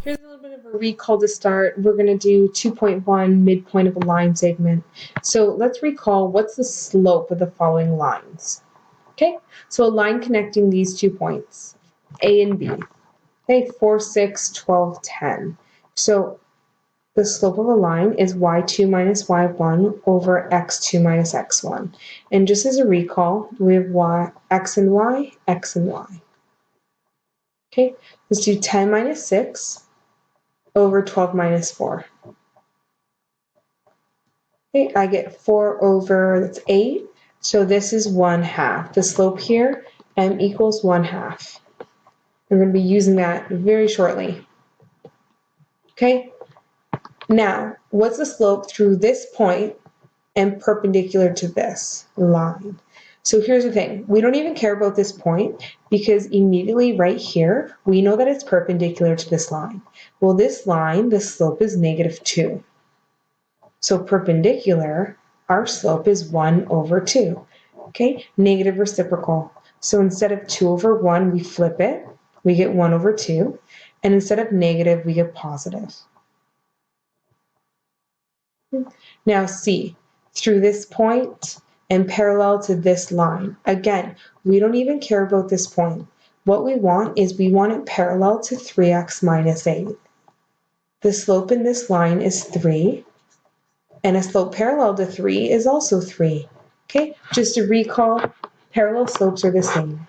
Here's a little bit of a recall to start. We're going to do 2.1 midpoint of a line segment. So let's recall what's the slope of the following lines. Okay, so a line connecting these 2 points, A and B. Okay, 4, 6, 12, 10. So the slope of a line is y2 minus y1 over x2 minus x1. And just as a recall, we have x and y, x and y. Okay, let's do 10 minus 6 over 12 minus 4. Okay, I get 4 over, that's 8. So this is 1/2. The slope here, m equals 1/2. We're going to be using that very shortly. Okay, now what's the slope through this point and perpendicular to this line? So here's the thing, we don't even care about this point because immediately right here, we know that it's perpendicular to this line. Well, this line, the slope is -2. So perpendicular, our slope is 1 over 2. Okay, negative reciprocal. So instead of 2 over 1, we flip it. We get 1 over 2. And instead of negative, we get positive. Now C, through this point and parallel to this line. Again, we don't even care about this point. What we want is we want it parallel to 3x minus 8. The slope in this line is 3. And a slope parallel to 3 is also 3. Okay, just to recall, parallel slopes are the same.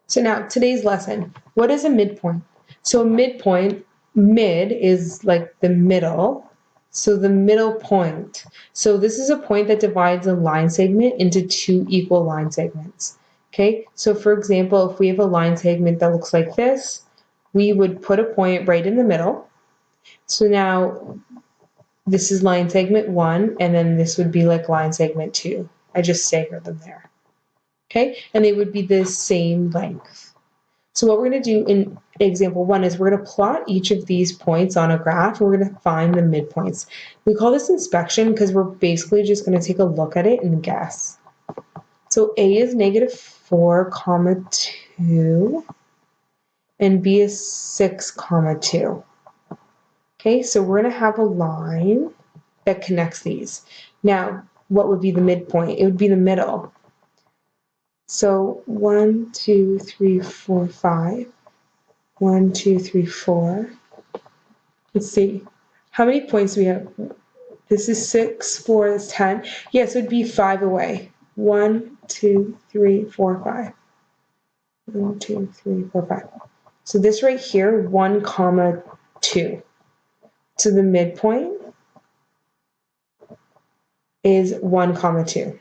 So now, today's lesson. What is a midpoint? So a midpoint, mid is like the middle. So the middle point. So this is a point that divides a line segment into 2 equal line segments. Okay, so for example, if we have a line segment that looks like this, we would put a point right in the middle. So now, this is line segment 1, and then this would be like line segment 2. I just staggered them there. Okay, and they would be the same length. So what we're going to do in example 1 is we're going to plot each of these points on a graph. We're going to find the midpoints. We call this inspection because we're basically just going to take a look at it and guess. So A is -4, 2, and B is 6, 2. Okay, so we're going to have a line that connects these. Now, what would be the midpoint? It would be the middle. So 1, 2, 3, 4, 5. 1, 2, 3, 4. Let's see. How many points do we have? This is 6, 4, that's 10. Yes, it would be 5 away. 1, 2, 3, 4, 5. 1, 2, 3, 4, 5. So this right here, 1, 2. So the midpoint is 1, 2.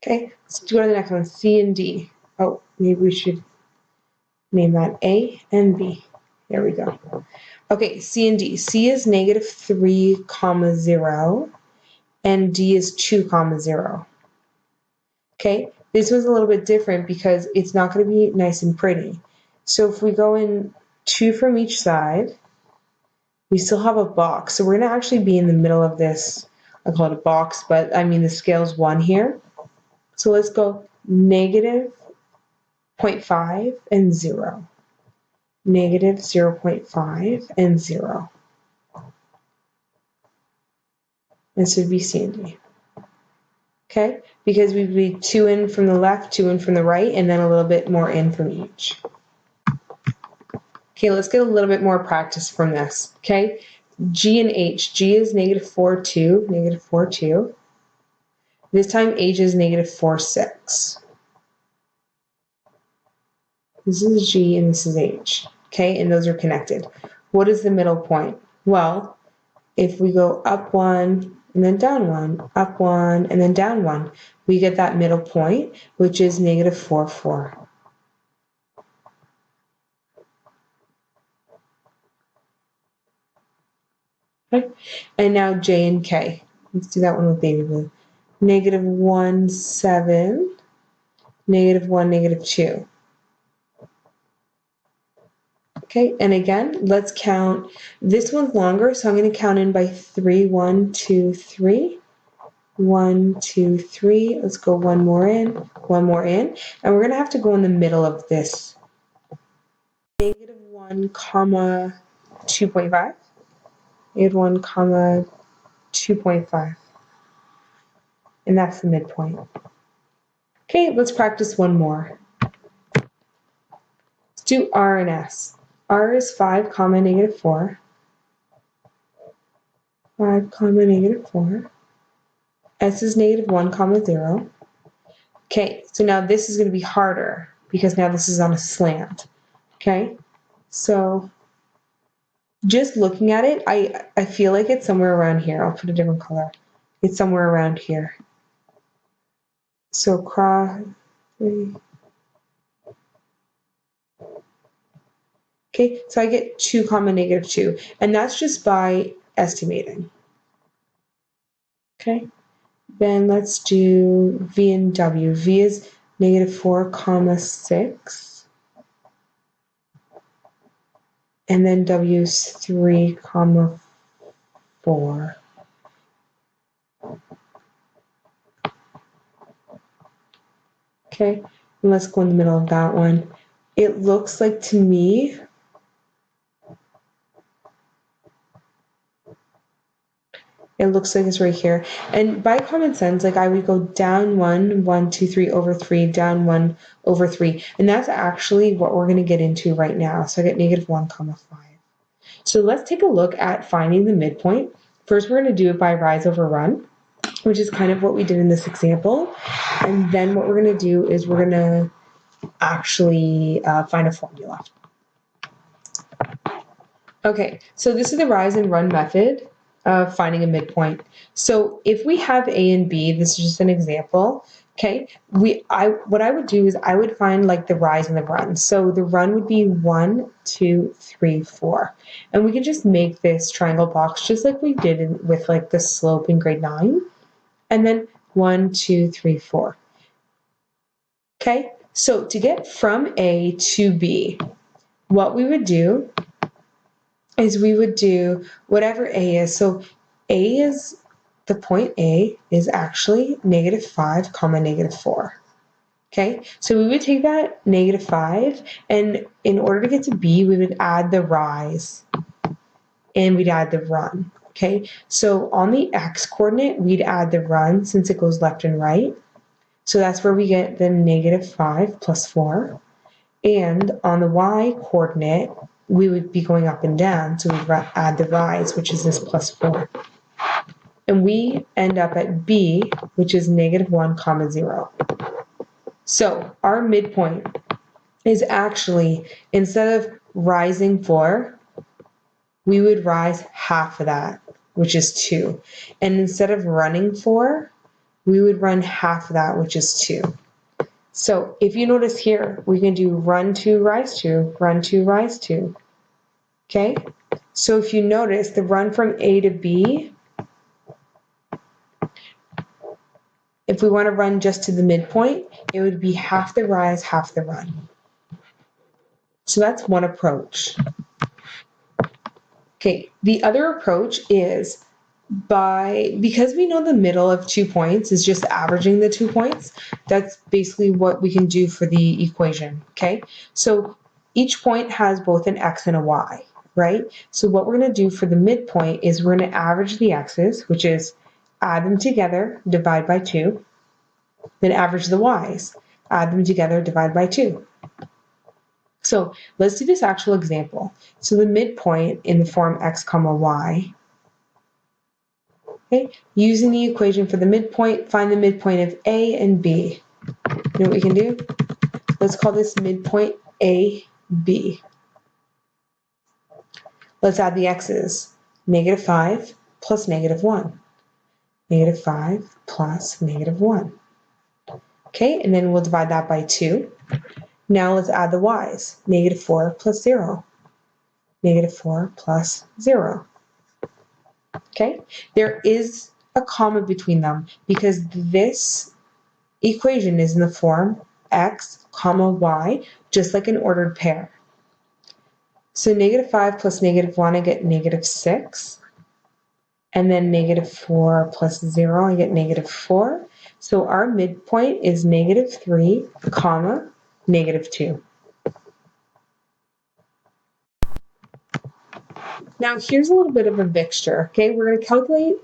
Okay, let's go to the next one, C and D. Oh, maybe we should name that A and B. There we go. Okay, C and D. C is -3, 0, and D is 2, 0. Okay, this was a little bit different because it's not going to be nice and pretty. So if we go in 2 from each side, we still have a box. So we're going to actually be in the middle of this. I call it a box, but I mean the scale's 1 here. So let's go -0.5 and 0. -0.5 and 0. This would be C and D. Okay, because we'd be 2 in from the left, 2 in from the right, and then a little bit more in from each. Okay, let's get a little bit more practice from this. Okay, G and H. G is -4, 2, -4, 2. This time H is -4, 6. This is G and this is H. Okay, and those are connected. What is the middle point? Well, if we go up 1 and then down 1, up 1 and then down 1, we get that middle point, which is -4, 4. Okay, and now J and K. Let's do that one with baby blue. -1, 7, -1, -2. Okay, and again, let's count. This one's longer, so I'm going to count in by 3. 1, 2, 3. 1, 2, 3. Let's go one more in, and we're going to have to go in the middle of this negative 1 comma 2.5, negative 1 comma 2.5, and that's the midpoint. Okay, let's practice one more. Let's do R and S. R is 5 comma negative 4, 5 comma negative 4. S is negative 1 comma 0. Okay, so now this is going to be harder because now this is on a slant. Okay, so just looking at it, I feel like it's somewhere around here. I'll put a different color. It's somewhere around here. So cross 3. Okay, so I get 2 comma negative 2, and that's just by estimating. Okay, then let's do V and W. V is negative 4 comma 6, and then W is 3 comma 4. Okay, and let's go in the middle of that one. It looks like to me it looks like it's right here. And by common sense, like I would go down 1, 1, 2, 3 over 3, down 1 over 3. And that's actually what we're going to get into right now. So I get negative 1 comma 5. So let's take a look at finding the midpoint. First, we're going to do it by rise over run, which is kind of what we did in this example. And then what we're going to do is we're going to actually find a formula. Okay, so this is the rise and run method of finding a midpoint. So if we have A and B, this is just an example. Okay, what I would do is I would find like the rise and the run. So the run would be 1, 2, 3, 4, and we can just make this triangle box just like we did with like the slope in grade 9, and then 1, 2, 3, 4. Okay, so to get from A to B, what we would do is we would do whatever A is. So A is, the point A is actually negative 5 comma negative 4. Okay, so we would take that negative 5, and in order to get to B, we would add the rise and we'd add the run. Okay, so on the X coordinate, we'd add the run since it goes left and right. So that's where we get the negative 5 plus 4. And on the Y coordinate, we would be going up and down, so we add the rise, which is this plus 4. And we end up at B, which is negative 1 comma 0. So our midpoint is actually, instead of rising 4, we would rise half of that, which is 2. And instead of running 4, we would run half of that, which is 2. So if you notice here, we can do run 2, rise 2, run 2, rise 2. Okay, so if you notice the run from A to B, if we want to run just to the midpoint, it would be half the rise, half the run. So that's one approach. Okay, the other approach is because we know the middle of 2 points is just averaging the 2 points, that's basically what we can do for the equation, okay? So each point has both an X and a Y, right? So what we're going to do for the midpoint is we're going to average the X's, which is add them together, divide by 2, then average the Y's, add them together, divide by 2. So let's do this actual example. So the midpoint in the form X comma Y. Okay, using the equation for the midpoint, find the midpoint of A and B. You know what we can do? Let's call this midpoint AB. Let's add the x's. Negative 5 plus negative 1. Negative 5 plus negative 1. Okay, and then we'll divide that by 2. Now let's add the y's. Negative 4 plus 0. Negative 4 plus 0. Okay, there is a comma between them because this equation is in the form x comma y, just like an ordered pair. So negative 5 plus negative 1, I get negative 6. And then negative 4 plus 0, I get negative 4. So our midpoint is negative 3 comma negative 2. Now here's a little bit of a mixture, okay? We're going to calculate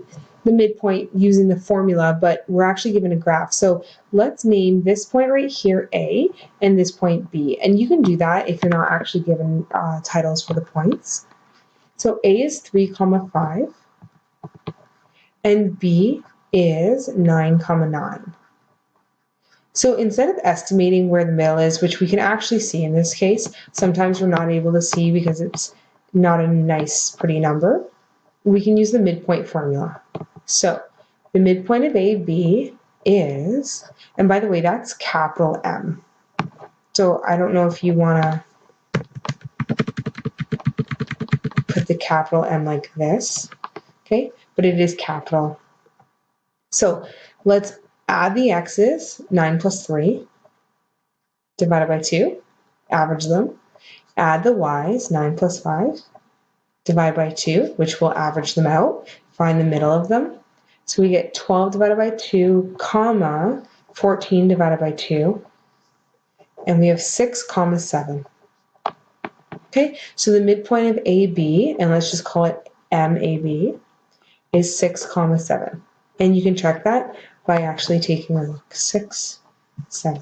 the midpoint using the formula, but we're actually given a graph. So let's name this point right here A and this point B. And you can do that if you're not actually given titles for the points. So A is 3, 5, and B is 9, 9. So instead of estimating where the middle is, which we can actually see in this case, sometimes we're not able to see because it's not a nice, pretty number, we can use the midpoint formula. So the midpoint of AB is, and by the way, that's capital M. So I don't know if you want to put the capital M like this, okay? But it is capital. So let's add the x's, 9 plus 3, divided by 2, average them. Add the y's, 9 plus 5, divide by 2, which will average them out, find the middle of them. So we get 12 divided by 2, comma, 14 divided by 2, and we have 6, comma 7. Okay, so the midpoint of AB, and let's just call it MAB, is 6, comma 7. And you can check that by actually taking a look. 6, 7.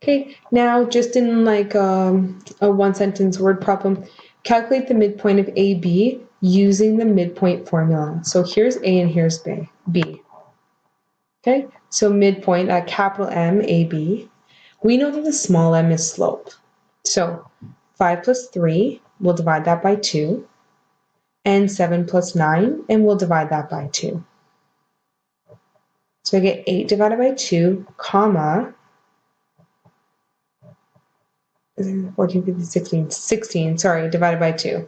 Okay, now just in like a one sentence word problem, calculate the midpoint of AB using the midpoint formula. So here's A and here's B. Okay, so midpoint at capital M, AB. We know that the small m is slope. So 5 plus 3, we'll divide that by 2. And 7 plus 9, and we'll divide that by 2. So I get 8 divided by 2, comma, 14, 15, 16, 16, sorry, divided by 2.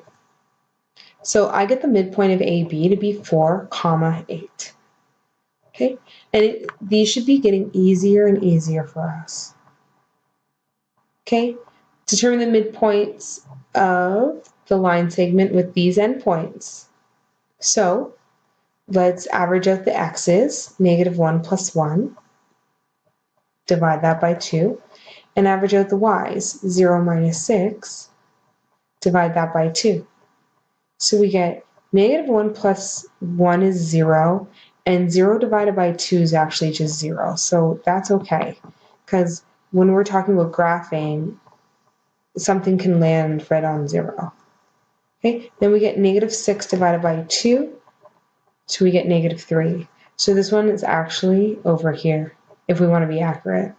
So I get the midpoint of AB to be 4, comma 8. Okay, and these should be getting easier and easier for us. Okay, determine the midpoints of the line segment with these endpoints. So let's average out the x's, -1 plus 1, divide that by 2, and average out the y's, 0 minus 6, divide that by 2. So we get -1 plus 1 is 0, and 0 divided by 2 is actually just 0. So that's okay, because when we're talking about graphing, something can land right on 0. Okay, then we get -6 divided by 2, so we get -3. So this one is actually over here, if we want to be accurate.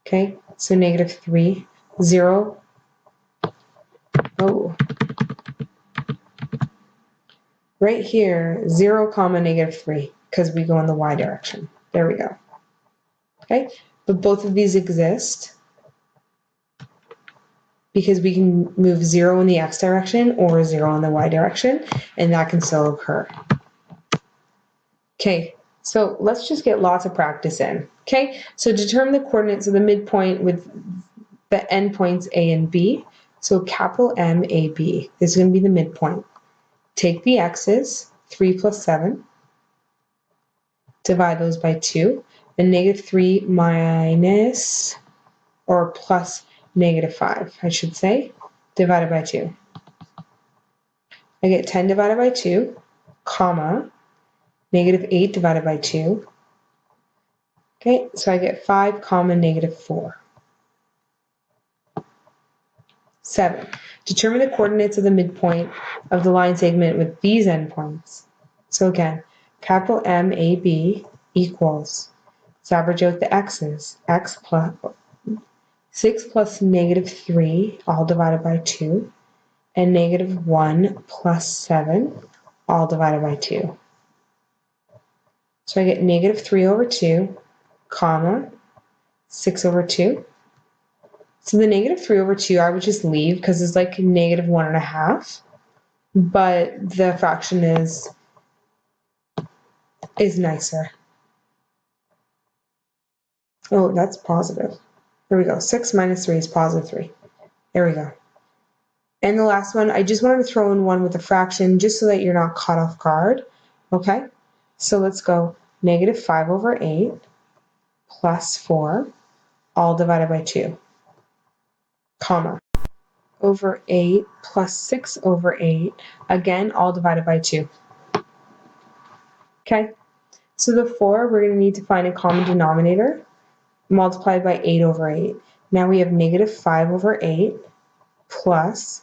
Okay, so -3, 0, oh, right here, 0, comma, -3, because we go in the y direction. There we go. Okay, but both of these exist because we can move 0 in the x direction or 0 in the y direction, and that can still occur. Okay, so let's just get lots of practice in. Okay, so determine the coordinates of the midpoint with the endpoints A and B. So capital M, A, B. This is going to be the midpoint. Take the x's, 3 plus 7, divide those by 2, and -3 minus, or plus -5, I should say, divided by 2. I get 10 divided by 2, comma, -8 divided by 2. Okay, so I get 5, comma, -4. 7. Determine the coordinates of the midpoint of the line segment with these endpoints. So again, capital M, A, B equals, let's average out the x's, x plus 6 plus -3, all divided by 2, and -1 plus 7, all divided by 2. So I get -3 over 2, comma, 6 over 2. So the -3 over 2, I would just leave because it's like -1.5, but the fraction is nicer. Oh, that's positive. There we go. 6 minus 3 is +3. There we go. And the last one, I just wanted to throw in one with a fraction just so that you're not caught off guard. Okay, so let's go -5 over 8 plus 4, all divided by 2, comma. over 8 plus 6 over 8, again, all divided by 2. Okay, so the 4, we're going to need to find a common denominator, multiplied by 8 over 8. Now we have negative 5 over 8 plus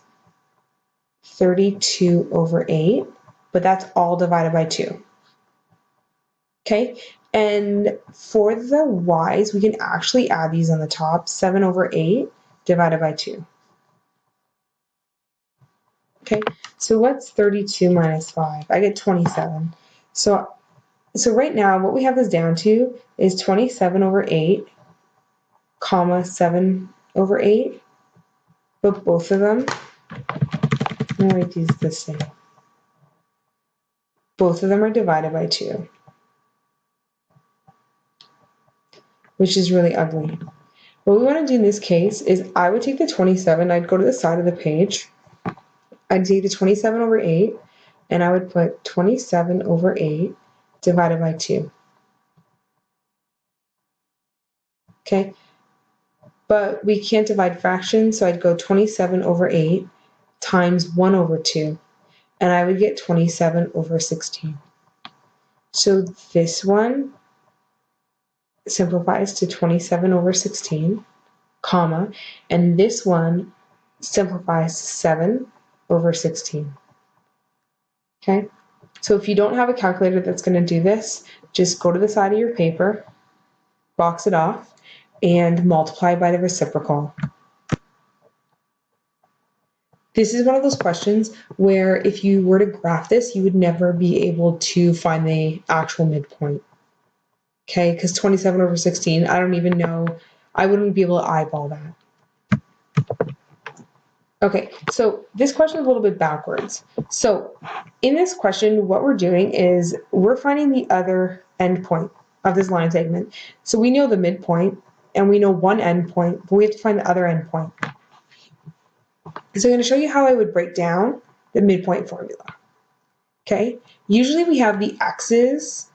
32 over 8, but that's all divided by 2. Okay, and for the y's, we can actually add these on the top, 7 over 8 divided by 2. Okay, so what's 32 minus 5? I get 27. So right now, what we have this down to is 27 over 8, comma 7 over 8, but both of them, I'm going to write these the same. Both of them are divided by 2, which is really ugly. What we want to do in this case is I would take the 27, I'd go to the side of the page, I'd take the 27 over 8, and I would put 27 over 8 divided by 2. Okay, but we can't divide fractions, so I'd go 27 over 8 times 1 over 2, and I would get 27 over 16. So this one simplifies to 27 over 16, comma, and this one simplifies to 7 over 16. Okay, so if you don't have a calculator that's going to do this, just go to the side of your paper, box it off, and multiply by the reciprocal. This is one of those questions where if you were to graph this, you would never be able to find the actual midpoint. Okay, because 27 over 16, I don't even know, I wouldn't be able to eyeball that. Okay, so this question is a little bit backwards. So in this question, what we're doing is we're finding the other endpoint of this line segment. So we know the midpoint and we know one endpoint, but we have to find the other endpoint. So I'm going to show you how I would break down the midpoint formula. Okay, usually we have the x's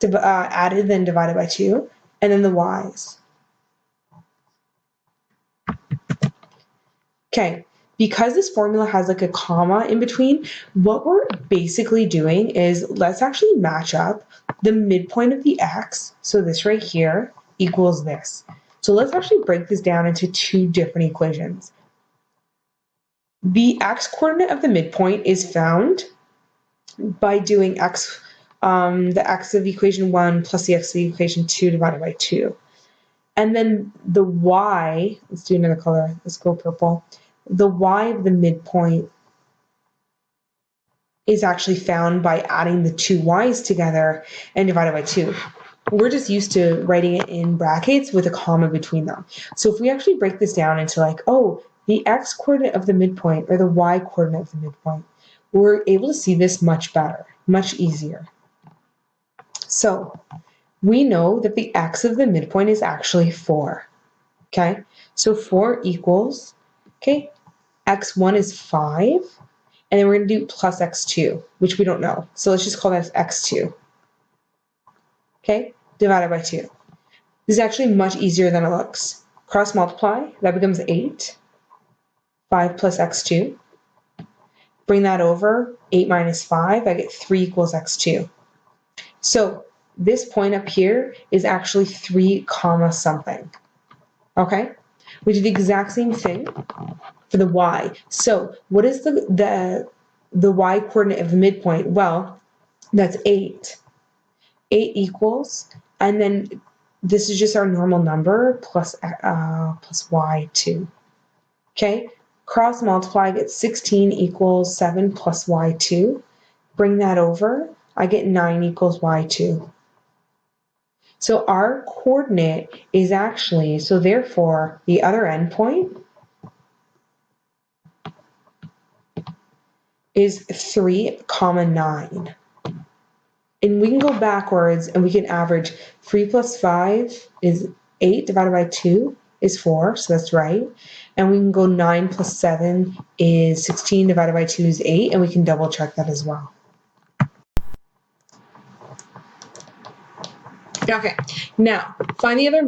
added then divided by 2, and then the y's. Okay, because this formula has like a comma in between, what we're basically doing is let's actually match up the midpoint of the x, so this right here equals this. So let's actually break this down into two different equations. The x coordinate of the midpoint is found by doing the x of equation 1 plus the x of equation 2 divided by 2. And then the y, let's do another color, let's go purple. The y of the midpoint is actually found by adding the two y's together and divided by 2. We're just used to writing it in brackets with a comma between them. So if we actually break this down into like, oh, the x coordinate of the midpoint or the y coordinate of the midpoint, we're able to see this much better, much easier. So we know that the x of the midpoint is actually 4. Okay, so 4 equals, okay, x1 is 5, and then we're going to do plus x2, which we don't know. So let's just call that x2. Okay, divided by 2. This is actually much easier than it looks. Cross multiply, that becomes 8. 5 plus x2. Bring that over, 8 minus 5, I get 3 equals x2. So this point up here is actually 3 comma something. Okay, we did the exact same thing for the y. So what is the y coordinate of the midpoint? Well, that's 8. 8 equals, and then this is just our normal number plus y2. Okay, cross multiply, I get 16 equals 7 plus y2. Bring that over, I get 9 equals y2. So our coordinate is actually, so therefore the other endpoint is 3 comma 9. And we can go backwards and we can average 3 plus 5 is 8 divided by 2 is 4, so that's right. And we can go 9 plus 7 is 16 divided by 2 is 8, and we can double check that as well. Okay, now find the other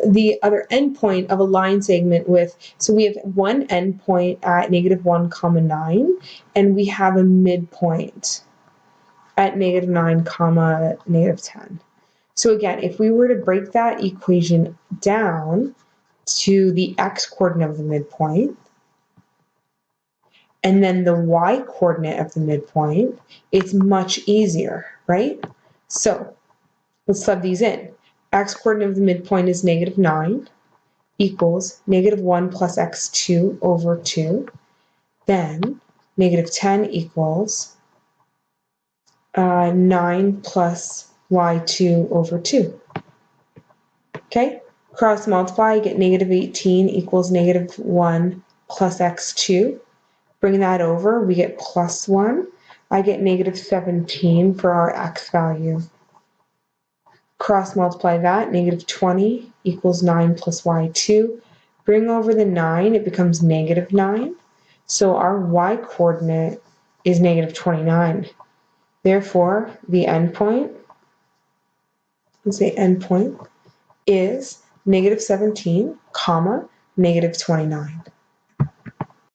the other endpoint of a line segment with, so we have one endpoint at -1, 9, and we have a midpoint at -9, -10. So again, if we were to break that equation down to the x-coordinate of the midpoint, and then the y-coordinate of the midpoint, it's much easier, right? So let's sub these in. X-coordinate of the midpoint is -9 equals -1 plus x2 over 2. Then -10 equals 9 plus y2 over 2. Okay? Cross multiply, I get -18 equals -1 plus x2. Bring that over, we get +1. I get -17 for our x value. Cross multiply that, -20 equals 9 plus y2. Bring over the 9, it becomes -9. So our y-coordinate is -29. Therefore, the endpoint, let's say endpoint, is -17, -29.